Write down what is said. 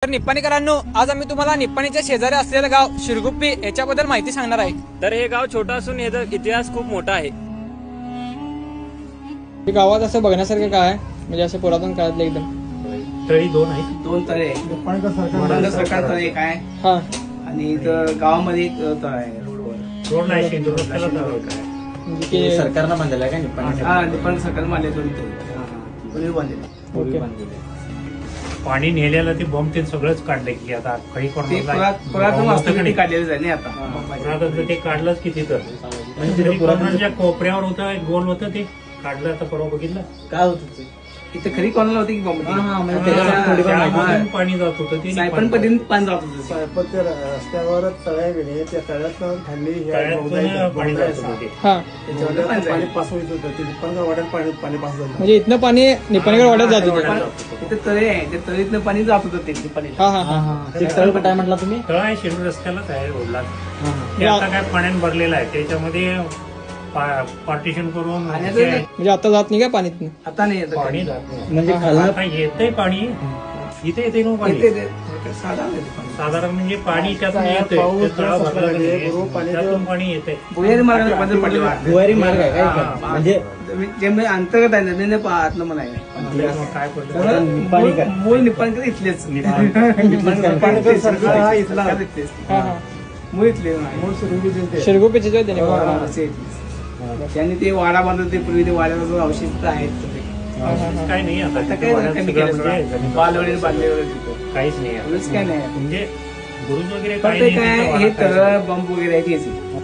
तर निप्पाणीकरांनो, आज आम्ही तुम्हाला निप्पाणीच्या शेजारी असलेलं गाव शिरगुप्पी याच्याबद्दल माहिती सांगणार आहे। तर हे गाव छोटं असून याचा इतिहास खूप मोठा आहे। गावात असं बघण्यासारखं काय आहे म्हणजे असं पुरातन काळातलं एकदम तळी दोन आहेत, दोन तळे आहेत। सरकार तळे एक आहे हा आणि इथं गावामध्ये एक तळ आहे रोडला आहे, शेंदूर रस्त्याला तळ आहे. म्हणजे की सरकारनं बांधलेला आहे का निप्पाणी? हा पण सरकार बांधले दोन तळे पूर्वी बांधले। ओके. पाणी नेल्याला ते बॉम्ब ते सगळंच काढलंय की आता काही ते पुरातन वास्तविक काढलेलं आहे ना आता पुरातन ते काढलंच की तिथं म्हणजे पुरातनच्या कोपऱ्यावर होतं, एक गोल होतं ते काढलं. आता परवा बघितलं काय होतं ते? इथं खरी कॉलनी होती की बॉम्ब त्यामधून पाणी जात होतं ते सायपण पद्धतीने पाणी जात होतं सायपनच्या रस्त्यावर तळ्या गेले, त्या तळ्यात खाली तळ्यातून पाणी जात होतं ते. हा त्याच्यावर पाणी पास होत होतं. ते निप्पाणकर वाड्यात पाणी पास झालं. म्हणजे इथनं पाणी निप्पाणीकडे वाढत जात होतं। इथं तळे आहे, त्या तळीतनं पाणी जात होतं ते पाणी। हा हा हा ते तळ काय म्हटला तुम्ही? तळ आहे, शेंदूर रस्त्यालाच आहे रोडला. ते आता काय पाण्याने भरलेलं आहे, त्याच्यामध्ये पार्टिशन करून म्हणजे आता जात नाही का पाणीतनं? आता नाही येत पाणी जात नाही. म्हणजे आता येतंय पाणी, इथे येते ना पाणी साधारण येतं पाणी। साधारण म्हणजे पाणी त्यातून येतंय, पाऊस ते तळा जास्त भरला लागले, नाही, बरोबर पाणी त्यातून पाणी येतंय. भुयारी मार्गाने बंद पडले भुवारी मार्ग आहे काय? म्हणजे जे अंतर्गत आहे नदीने आतलं म्हणा मग काय पडलं निप्पाणीकर. मूळ निप्पाणकर इथलेच निप्पाणकर सरकार हा इथला. सरकार इथलेच. हा हा मूळ इथले मूळ शिरगुप्पीचे ते. शिरगुप्पीचे जे त्याने हा, असे इथलेच. त्यांनी ते वाडा बांधलं, ते पूर्वी ते वाड्यावर अवशेष आहेत काय नाही आता आता काय वाड्यात कमी सगळं केलं म्हणजे सगळं. बालवडी बांधले वगैरे तिथं काहीच नाही आता. एवढंच काय नाही म्हणजे बुरुज वगैरे फक्त काही काय नाही हे तिथं वाडा तळ बंब वगैरे आहे तेच आहे.